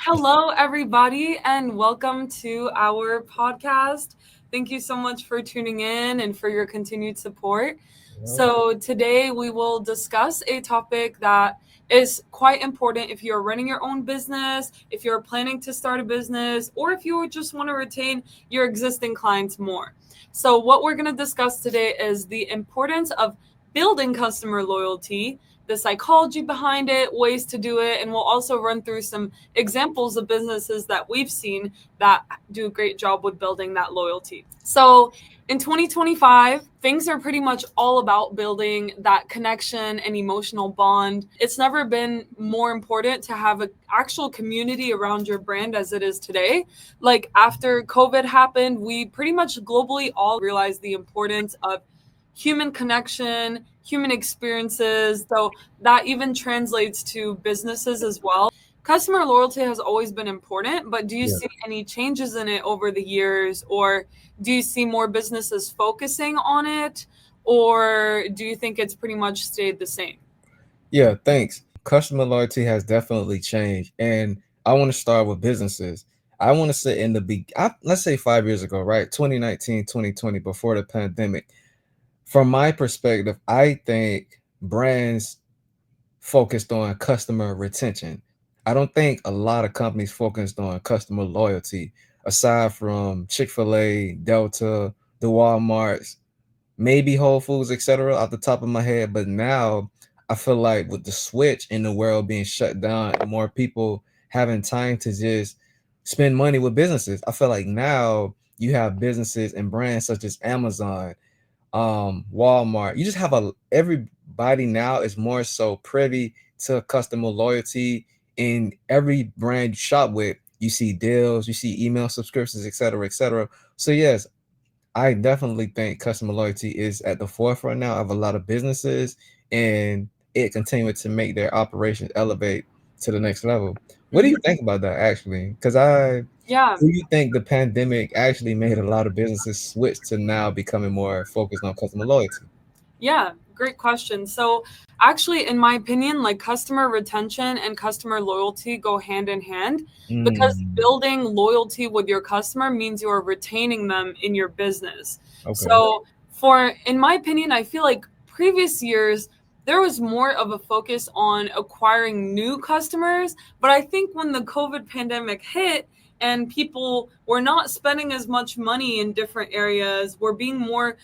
Hello, everybody, and welcome to our podcast. Thank you so much for tuning in and for your continued support. Well, So, today we will discuss a topic that is quite important if you're running your own business, if you're planning to start a business, or if you just want to retain your existing clients more. So, what we're going to discuss today is the importance of building customer loyalty, the psychology behind it, ways to do it, and we'll also run through some examples of businesses that we've seen that do a great job with building that loyalty. So in 2025, things are pretty much all about building that connection and emotional bond. It's never been more important to have an actual community around your brand as it is today. Like after COVID happened, we pretty much globally all realized the importance of human connection, human experiences. So that even translates to businesses as well. Customer loyalty has always been important, but do you yeah, see any changes in it over the years, or do you see more businesses focusing on it, or do you think it's pretty much stayed the same? yeah, thanks. Customer loyalty has definitely changed. And I want to start with businesses. I want to say let's say 5 years ago, right? 2019, 2020, before the pandemic. From my perspective, I think brands focused on customer retention. I don't think a lot of companies focused on customer loyalty, aside from Chick-fil-A, Delta, the Walmarts, maybe Whole Foods, etc. off the top of my head. But now I feel like with the switch in the world being shut down and more people having time to just spend money with businesses, I feel like now you have businesses and brands such as Amazon, Walmart. You just have everybody now is more so privy to customer loyalty. In every brand you shop with, you see deals, you see email subscriptions, etc., etc. So yes, I definitely think customer loyalty is at the forefront now of a lot of businesses, and it continuing to make their operations elevate to the next level. What do you Mhm. think about that actually? Yeah. Do you think the pandemic actually made a lot of businesses switch to now becoming more focused on customer loyalty? Yeah, great question. So, actually, in my opinion, like customer retention and customer loyalty go hand in hand because Mm, building loyalty with your customer means you're retaining them in your business. okay. So, in my opinion, I feel like previous years, there was more of a focus on acquiring new customers. But I think when the COVID pandemic hit, and people were not spending as much money in different areas, were being more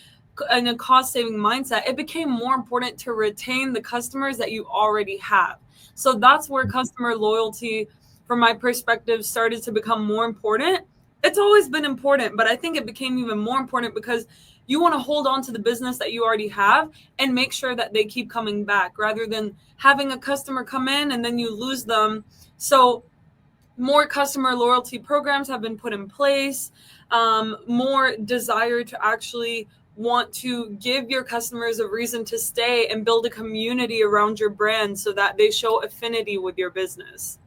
in a cost saving mindset, it became more important to retain the customers that you already have. So that's where customer loyalty, from my perspective, started to become more important. It's always been important, but I think it became even more important because you want to hold on to the business that you already have and make sure that they keep coming back rather than having a customer come in and then you lose them. So more customer loyalty programs have been put in place, more desire to actually want to give your customers a reason to stay and build a community around your brand so that they show affinity with your business.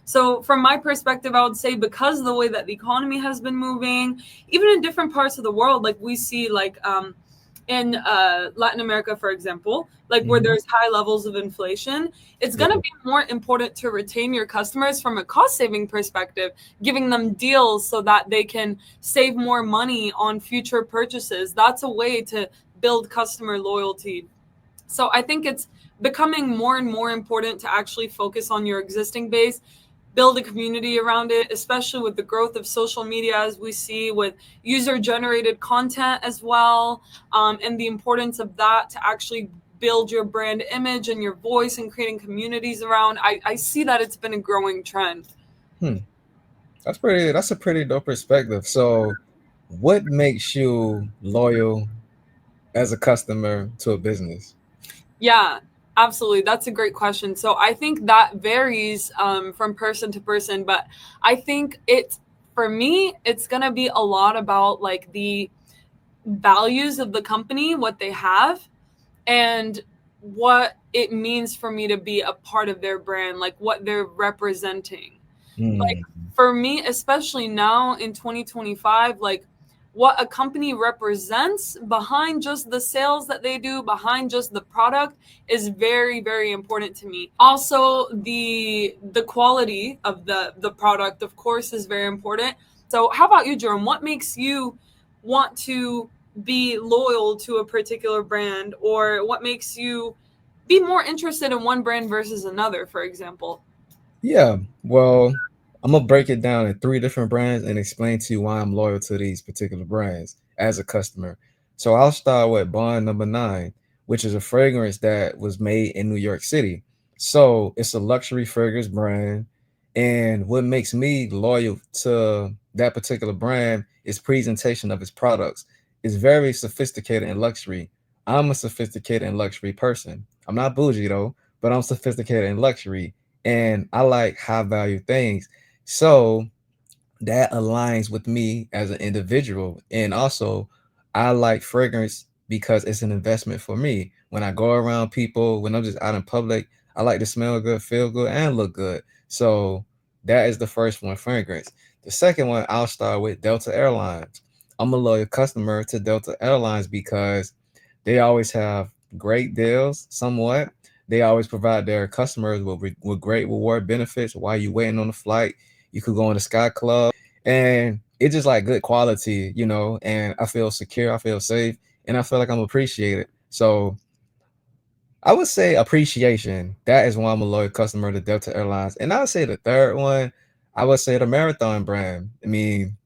So, from my perspective, I would say because of the way that the economy has been moving, even in different parts of the world, like we see, like in Latin America, for example, like where Hmm. there's high levels of inflation, it's Yeah. going to be more important to retain your customers from a cost saving perspective, giving them deals so that they can save more money on future purchases. That's a way to build customer loyalty. So I think it's becoming more and more important to actually focus on your existing base, build a community around it, especially with the growth of social media, as we see with user generated content as well, and the importance of that to actually build your brand image and your voice and creating communities around. I see that it's been a growing trend. Hmm. That's a pretty dope perspective. So what makes you loyal as a customer to a business? Yeah, absolutely. That's a great question. So I think that varies from person to person, but I think for me, it's going to be a lot about like the values of the company, what they have, and what it means for me to be a part of their brand, like what they're representing. Like Mm, for me, especially now in 2025, like what a company represents behind just the sales that they do, behind just the product, is very, very important to me. Also, the quality of the product, of course, is very important. So how about you, Jerome? What makes you want to be loyal to a particular brand, or what makes you be more interested in one brand versus another, for example? Yeah, well, I'm gonna break it down in three different brands and explain to you why I'm loyal to these particular brands as a customer. So I'll start with Bond Number Nine, which is a fragrance that was made in New York City. So it's a luxury fragrance brand, and what makes me loyal to that particular brand is presentation of its products. It's very sophisticated and luxury. I'm a sophisticated and luxury person. I'm not bougie though, but I'm sophisticated and luxury and I like high value things. So that aligns with me as an individual. And also, I like fragrance because it's an investment for me. When I go around people, when I'm just out in public, I like to smell good, feel good, and look good. So that is the first one, fragrance. The second one, I'll start with Delta Airlines. I'm a loyal customer to Delta Airlines because they always have great deals, somewhat. They always provide their customers with great reward benefits while you waiting on the flight. You could go in the Sky Club and it's just like good quality, and I feel secure, I feel safe, and I feel like I'm appreciated. So I would say appreciation. That is why I'm a loyal customer to Delta Airlines. And I would say the third one, I would say the Marathon brand. I mean,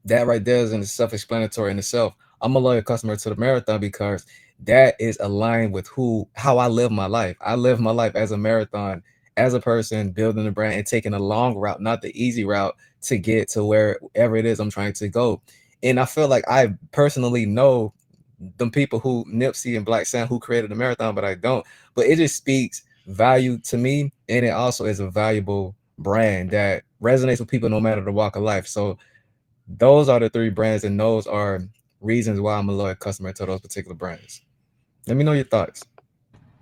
that right there is in self-explanatory in itself. I'm a loyal customer to the marathon because that is aligned with how I live my life. I live my life as a marathon, as a person building a brand and taking a long route, not the easy route to get to wherever it is I'm trying to go. And I feel like I personally know them people who Nipsey and Black Sam who created the marathon, but I don't. But it just speaks value to me, and it also is a valuable brand that resonates with people no matter the walk of life. So those are the three brands, and those are reasons why I'm a loyal customer to those particular brands. Let me know your thoughts.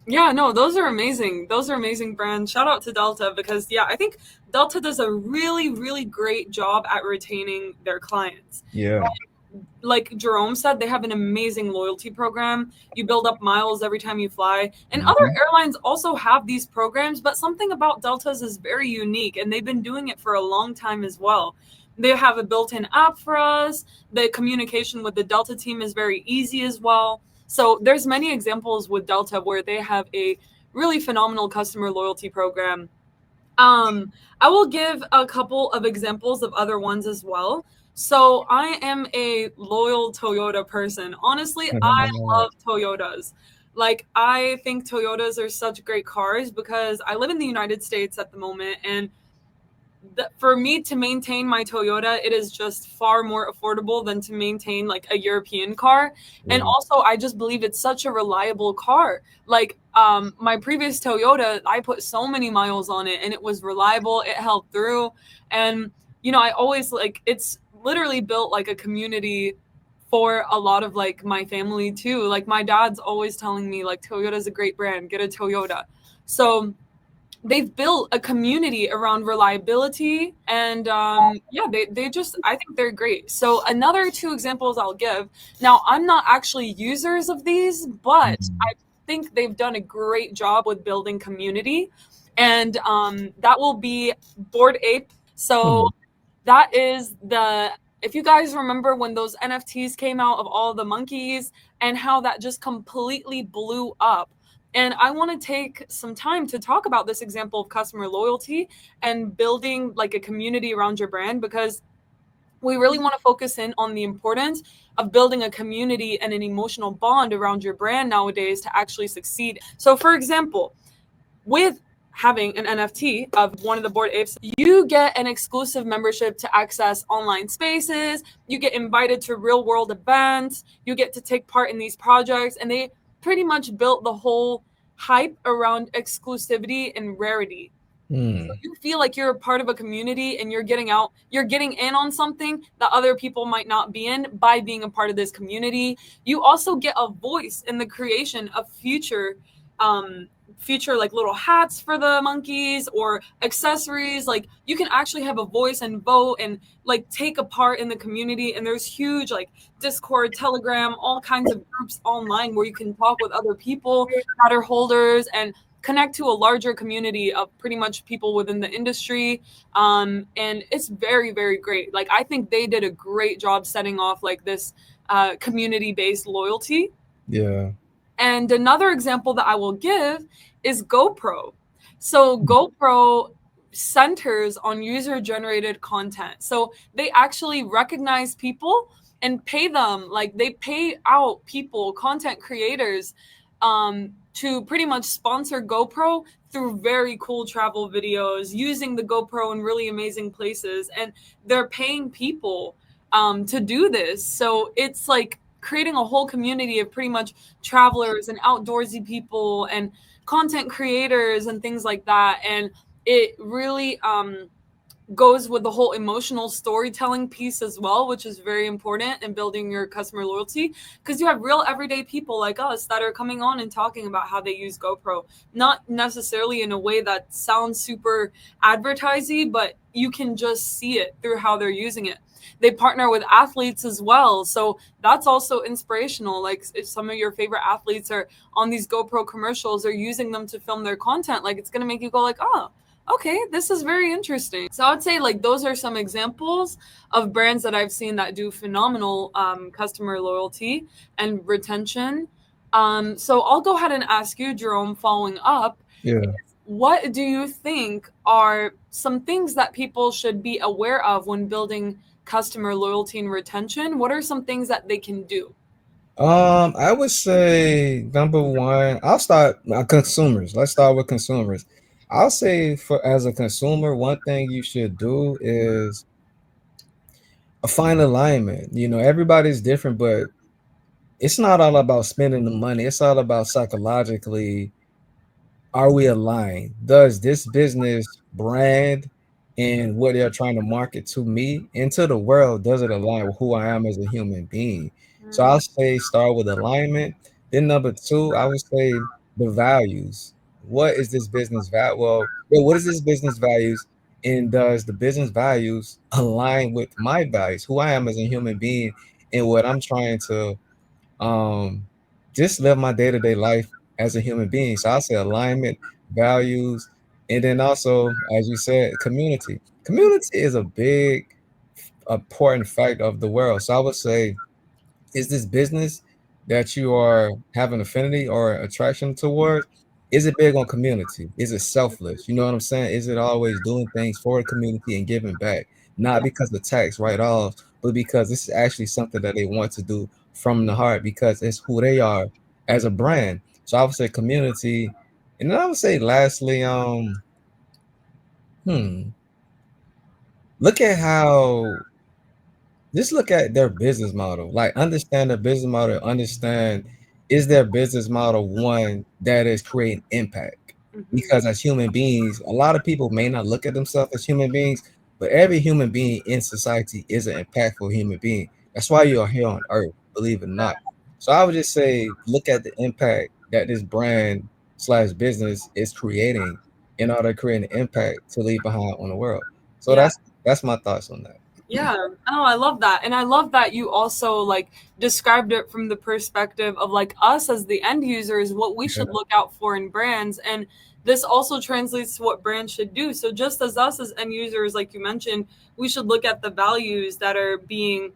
Yeah, no, those are amazing. Those are amazing brands. Shout out to Delta because, yeah, I think Delta does a really, really great job at retaining their clients. Yeah. Like Jerome said, they have an amazing loyalty program. You build up miles every time you fly. And other Hmm. airlines also have these programs, but something about Delta's is very unique, and they've been doing it for a long time as well. They have a built-in app for us. The communication with the Delta team is very easy as well. So there's many examples with Delta where they have a really phenomenal customer loyalty program. I will give a couple of examples of other ones as well. So I am a loyal Toyota person. Honestly, I love Toyotas. Like, I think Toyotas are such great cars because I live in the United States at the moment, and for me to maintain my Toyota, it is just far more affordable than to maintain like a European car. And Yeah. also, I just believe it's such a reliable car. Like, my previous Toyota, I put so many miles on it and it was reliable, it held through. And, I always like it's literally built like a community for a lot of like my family too. Like, my dad's always telling me, like, Toyota's a great brand, get a Toyota. So, they've built a community around reliability, and yeah, they just, I think they're great. So another two examples I'll give. Now, I'm not actually users of these, but Mhm. I think they've done a great job with building community, and that will be Board Ape. So Hmm. that is the, if you guys remember when those NFTs came out of all the monkeys and how that just completely blew up. And I want to take some time to talk about this example of customer loyalty and building like a community around your brand, because we really want to focus in on the importance of building a community and an emotional bond around your brand nowadays to actually succeed. So, for example, with having an NFT of one of the board apes, you get an exclusive membership to access online spaces, you get invited to real world events, you get to take part in these projects, and they pretty much built the whole hype around exclusivity and rarity. So Hmm. you feel like you're a part of a community and you're getting in on something that other people might not be in by being a part of this community. You also get a voice in the creation of future um, feature like little hats for the monkeys or accessories. Like you can actually have a voice and vote and like take a part in the community. And there's huge like Discord, Telegram, all kinds of groups online where you can talk with other people that are holders and connect to a larger community of pretty much people within the industry. And it's very, very great. Like I think they did a great job setting off like this community based loyalty. Yeah. And another example that I will give is GoPro. So GoPro centers on user generated content. So they actually recognize people and pay them, like they pay out people, content creators, to pretty much sponsor GoPro through very cool travel videos using the GoPro in really amazing places. And they're paying people to do this. So it's like creating a whole community of pretty much travelers and outdoorsy people and content creators and things like that. And it really goes with the whole emotional storytelling piece as well, which is very important in building your customer loyalty, because you have real everyday people like us that are coming on and talking about how they use GoPro, not necessarily in a way that sounds super advertising, but you can just see it through how they're using it. They partner with athletes as well, so that's also inspirational. Like if some of your favorite athletes are on these GoPro commercials or using them to film their content, like it's going to make you go like, oh, okay, this is very interesting. So I would say like those are some examples of brands that I've seen that do phenomenal customer loyalty and retention. So I'll go ahead and ask you, Jerome, following up, Yeah. what do you think are some things that people should be aware of when building customer loyalty and retention? What are some things that they can do? I would say number one, I'll start consumers. Let's start with consumers. I'll say for as a consumer, one thing you should do is a fine alignment. You know, everybody's different, but it's not all about spending the money. It's all about psychologically, are we aligned? Does this business brand and what they're trying to market to me and to the world, does it align with who I am as a human being? So Mm, I'll say start with alignment. Then number two, I would say the values. What is this business value? Well, yeah, what is this business values? And does the business values align with my values, who I am as a human being, and what I'm trying to um just live my day-to-day life as a human being. So I say alignment, values, and then also, as you said, community. Community is a big important fact of the world. So I would say, is this business that you are having affinity or attraction towards, is it big on community? Is it selfless? You know what I'm saying? Is it always doing things for the community and giving back? Not yeah, because of tax write-offs, but because this is actually something that they want to do from the heart because it's who they are as a brand. So I would say community. And then I would say lastly, hmm, look at how just look at their business model. Like understand their business model, understand is their business model one that is creating impact? hmm, Because as human beings, a lot of people may not look at themselves as human beings, but every human being in society is an impactful human being. That's why you're here on earth, believe it or not. So I would just say look at the impact that this brand slash business is creating in order to create an impact to leave behind on the world. So yeah. that's my thoughts on that. Yeah. Oh, I love that. And I love that you also like described it from the perspective of like us as the end users, what we Yeah. should look out for in brands. And this also translates to what brands should do. So just as us as end users, like you mentioned, we should look at the values that are being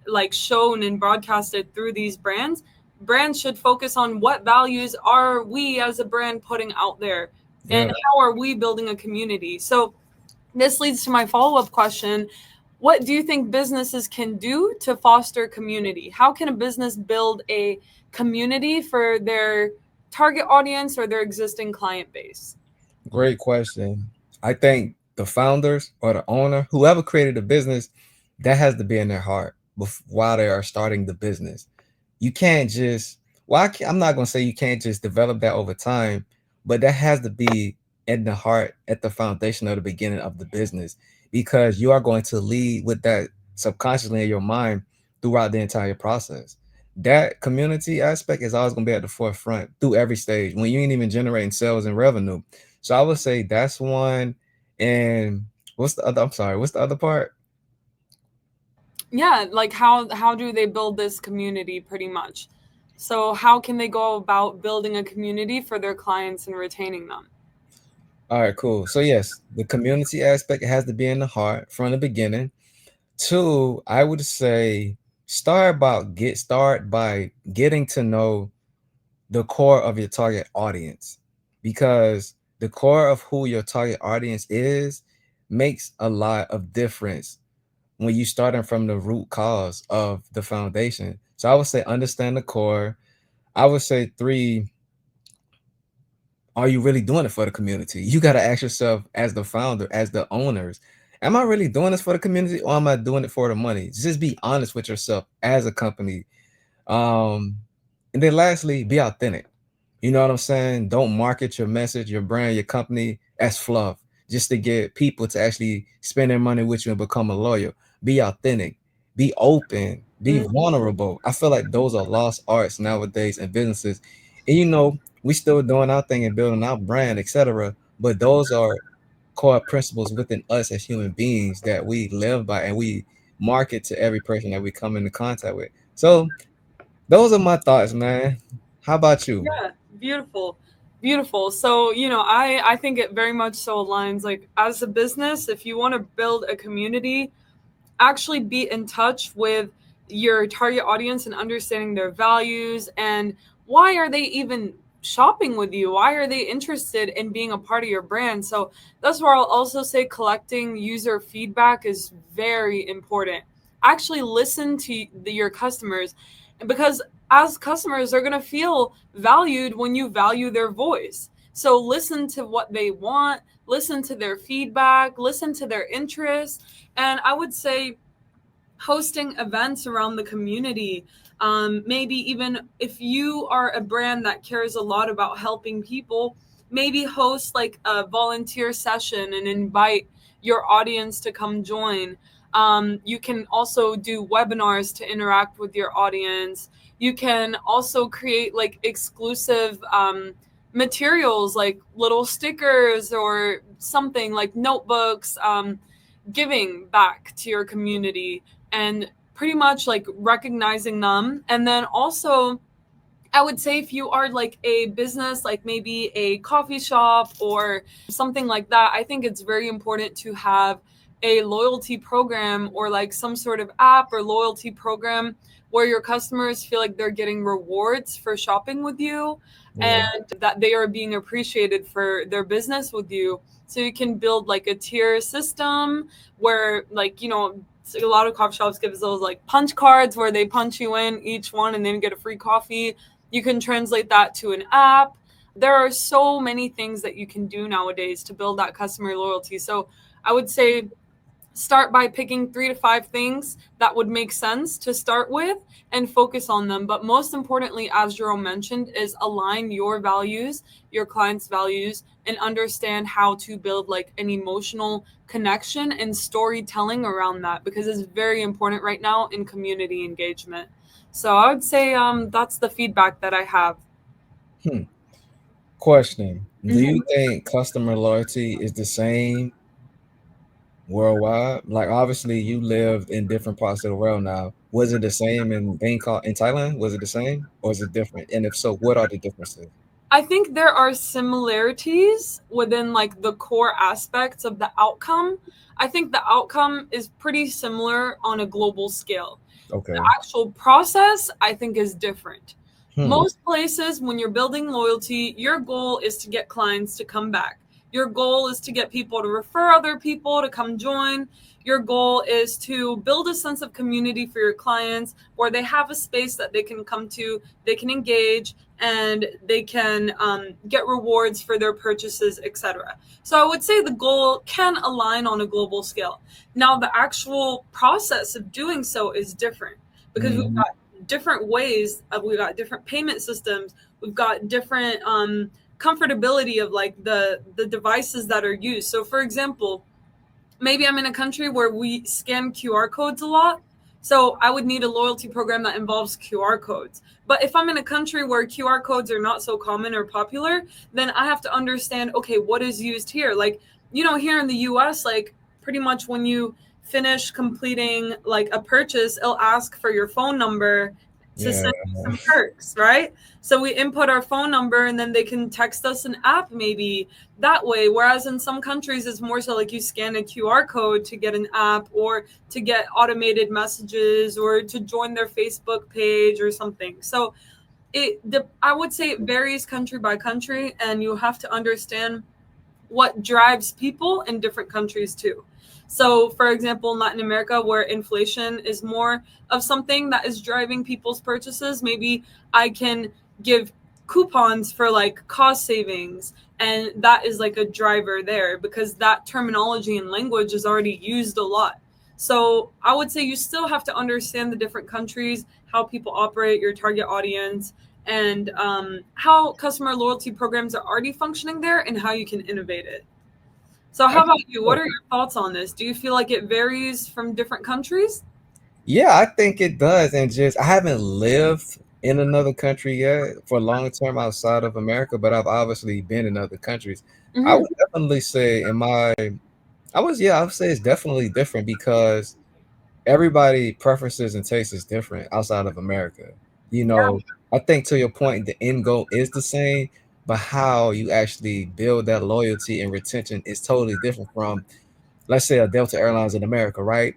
like shown and broadcasted through these brands. Brands should focus on what values are we as a brand putting out there and Yeah. how are we building a community. So this leads to my follow-up question. What do you think businesses can do to foster community? How can a business build a community for their target audience or their existing client base? Great question. I think the founders or the owner, whoever created the business, that has to be in their heart while they are starting the business. You can't just, well, I'm not going to say you can't just develop that over time, but that has to be in the heart at the foundation of the beginning of the business because you are going to lead with that subconsciously in your mind throughout the entire process. that community aspect is always gonna be at the forefront through every stage when you ain't even generating sales and revenue. So I would say that's one. And what's the other? I'm sorry, what's the other part? Yeah, like how do they build this community pretty much? So how can they go about building a community for their clients and retaining them? All right, cool. So yes, the community aspect has to be in the heart from the beginning. Two, I would say start by getting to know the core of your target audience, because the core of who your target audience is makes a lot of difference when you starting from the root cause of the foundation. So I would say understand the core. I would say three, are you really doing it for the community? You got to ask yourself as the founder, as the owners, am I really doing this for the community or am I doing it for the money? Just be honest with yourself as a company. Um, and then lastly, be authentic. You know what I'm saying? Don't market your message, your brand, your company as fluff just to get people to actually spend their money with you and become a loyal. Be authentic, be open, be vulnerable. I feel like those are lost arts nowadays in businesses. And we still doing our thing and building our brand, etc. But those are core principles within us as human beings that we live by and we market to every person that we come into contact with. So those are my thoughts, man. How about you? Yeah, beautiful. Beautiful. So, I think it very much so aligns, like, as a business, if you want to build a community, actually be in touch with your target audience and understanding their values and why are they even shopping with you, why are they interested in being a part of your brand. So that's where I'll also say collecting user feedback is very important. Actually listen to your customers, because as customers they're going to feel valued when you value their voice. So listen to what they want, listen to their feedback, listen to their interests. And I would say hosting events around the community. Maybe even if you are a brand that cares a lot about helping people, maybe host like a volunteer session and invite your audience to come join. You can also do webinars to interact with your audience. You can also create like exclusive materials like little stickers or something like notebooks, giving back to your community and pretty much like recognizing them. And then also, I would say if you are like a business, like maybe a coffee shop or something like that, I think it's very important to have a loyalty program or like some sort of app or loyalty program where your customers feel like they're getting rewards for shopping with you Yeah. and that they are being appreciated for their business with you. So you can build like a tier system where, like, a lot of coffee shops give those like punch cards where they punch you in each one and then get a free coffee. You can translate that to an app. There are so many things that you can do nowadays to build that customer loyalty. So I would say start by picking 3 to 5 things that would make sense to start with and focus on them. But most importantly, as Jerome mentioned, is align your values, your clients' values, and understand how to build like an emotional connection and storytelling around that, because it's very important right now in community engagement. So I would say that's the feedback that I have. Hmm. Question. Do you Mhm. think customer loyalty is the same worldwide? Like obviously you lived in different parts of the world now. Was it the same in Bangkok in Thailand? Was it the same or is it different? And if so, what are the differences? I think there are similarities within like the core aspects of the outcome. I think the outcome is pretty similar on a global scale. The Okay. actual process, I think, is different. Hmm. Most places, when you're building loyalty, your goal is to get clients to come back. Your goal is to get people to refer other people to come join. Your goal is to build a sense of community for your clients where they have a space that they can come to, they can engage, and they can get rewards for their purchases, etc. So I would say the goal can align on a global scale. Now, the actual process of doing so is different because we've Hmm. got different ways of, we've got different payment systems, we've got different comfortability of like the devices that are used. So for example, maybe I'm in a country where we scan QR codes a lot. So I would need a loyalty program that involves QR codes. But if I'm in a country where QR codes are not so common or popular, then I have to understand, okay, what is used here? Like, here in the US, like pretty much when you finish completing like a purchase, it'll ask for your phone number to Yeah. send you some perks, right? So we input our phone number and then they can text us an app maybe that way. Whereas in some countries, it's more so like you scan a QR code to get an app or to get automated messages or to join their Facebook page or something. So I would say it varies country by country, and you have to understand what drives people in different countries too. So, for example, in Latin America, where inflation is more of something that is driving people's purchases, maybe I can give coupons for like cost savings. And that is like a driver there because that terminology and language is already used a lot. So, I would say you still have to understand the different countries, how people operate, your target audience, and how customer loyalty programs are already functioning there and how you can innovate it. So, how about you? What are your thoughts on this? Do you feel like it varies from different countries? Yeah, I think it does. And just I haven't lived in another country yet for long term outside of America, but I've obviously been in other countries. I Hmm. would definitely say I would say it's definitely different because everybody preferences and tastes is different outside of America. You know, I think to your point, the end goal is the same, but how you actually build that loyalty and retention is totally different from, let's say, a Delta Airlines in America, right?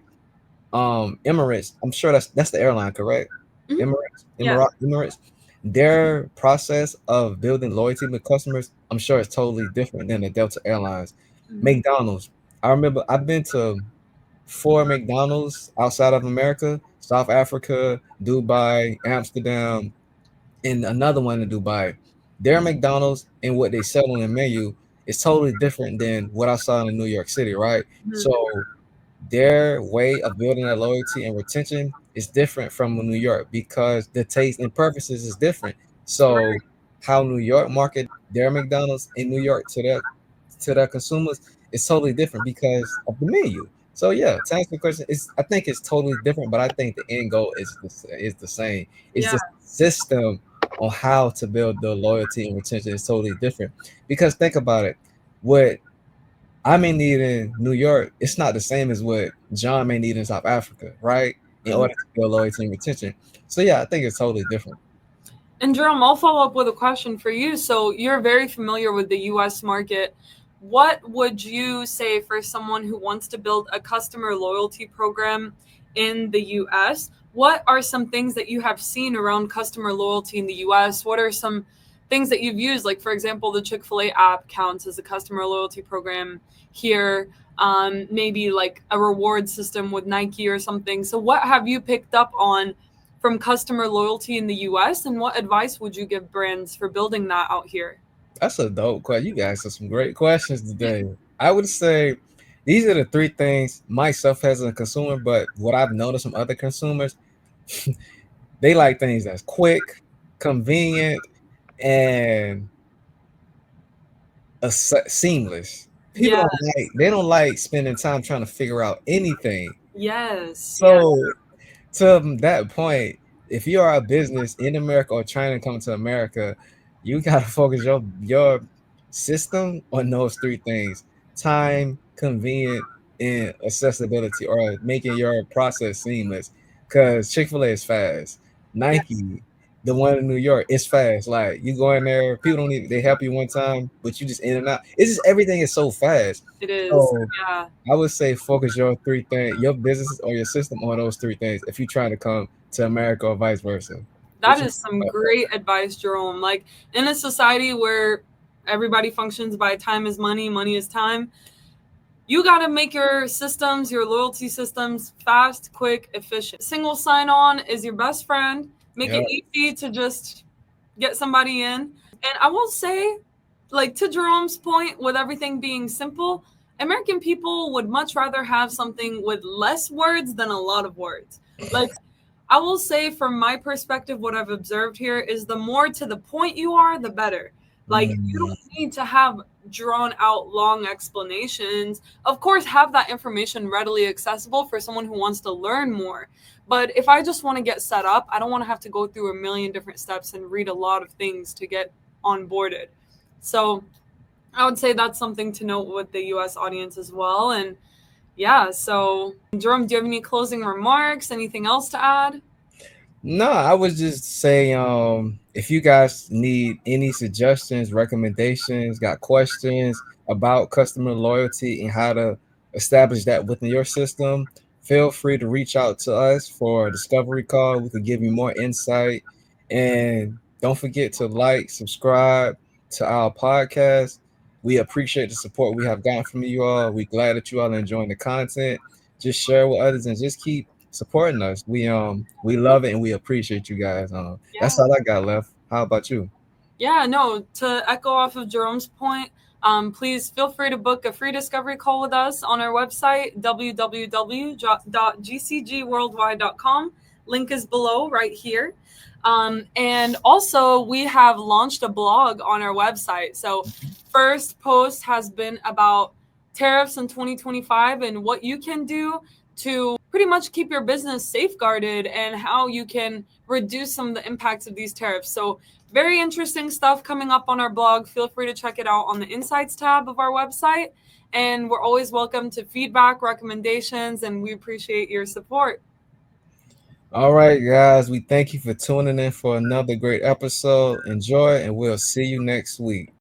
Emirates, I'm sure that's the airline, correct? Hmm. Emirates, Yeah. Emirates. Their process of building loyalty with customers, I'm sure it's totally different than the Delta Airlines. Hmm. McDonald's. I remember I've been to four McDonald's outside of America, South Africa, Dubai, Amsterdam, and another one in Dubai. Their McDonald's and what they sell on the menu is totally different than what I saw in New York City, right? Hmm. So their way of building that loyalty and retention is different from New York because the taste and purposes is different. So how New York market their McDonald's in New York to their consumers is totally different because of the menu. So yeah, to answer the question, I think it's totally different, but I think the end goal is the same. It's Yeah. just system on how to build the loyalty and retention is totally different. Because think about it, what I may need in New York, it's not the same as what John may need in South Africa, right? In Mhm. order to build loyalty and retention. So yeah, I think it's totally different. And Jerome, I'll follow up with a question for you. So you're very familiar with the US market. What would you say for someone who wants to build a customer loyalty program in the US? What are some things that you have seen around customer loyalty in the US? What are some things that you've used? Like, for example, the Chick-fil-A app counts as a customer loyalty program here. Maybe like a reward system with Nike or something. So, what have you picked up on from customer loyalty in the US, and what advice would you give brands for building that out here? That's a dope question. You guys have some great questions today. I would say these are the three things myself as a consumer, but what I've noticed from other consumers, they like things that's quick, convenient, and seamless. People Yeah, don't like spending time trying to figure out anything. yes, yeah, So to that point, if you are a business in America or trying to come to America, you gotta focus your system on those three things: time, convenient, and accessibility, or making your process seamless. Because Chick-fil-A is fast. yeah, Nike, the one in New York, is fast. Like you go in there, people don't even they help you one time, but you just in and out. It's just everything is so fast. it is. So Yeah, I would say focus your three things, your business or your system on those three things if you're trying to come to America or vice versa. that is some great advice, Jerome. Like, in a society where everybody functions by time is money, money is time, you got to make your systems, your loyalty systems, fast, quick, efficient. Single sign on is your best friend. Make Yeah, it easy to just get somebody in. And I will say, like to Jerome's point, with everything being simple, American people would much rather have something with less words than a lot of words. Like, I will say, from my perspective, what I've observed here is the more to the point you are, the better. Like, you don't need to have drawn out long explanations. Of course, have that information readily accessible for someone who wants to learn more. But if I just want to get set up, I don't want to have to go through a million different steps and read a lot of things to get onboarded. So I would say that's something to note with the US audience as well. And yeah, so Jerome, do you have any closing remarks? Anything else to add? No, I would just say if you guys need any suggestions, recommendations, got questions about customer loyalty and how to establish that within your system, feel free to reach out to us for a discovery call. We could give you more insight. And don't forget to like, subscribe to our podcast. We appreciate the support we have gotten from you all. We're glad that you all are enjoying the content. Just share with others and just keep supporting us. We love it and we appreciate you guys. That's Yeah. all I got left. How about you? Yeah, no, to echo off of Jerome's point, please feel free to book a free discovery call with us on our website, www.gcgworldwide.com. Link is below right here. And also, we have launched a blog on our website. So, first post has been about tariffs in 2025 and what you can do to pretty much keep your business safeguarded and how you can reduce some of the impacts of these tariffs. So, very interesting stuff coming up on our blog. Feel free to check it out on the Insights tab of our website. And we're always welcome to feedback, recommendations, and we appreciate your support. All right, guys. We thank you for tuning in for another great episode. Enjoy, and we'll see you next week.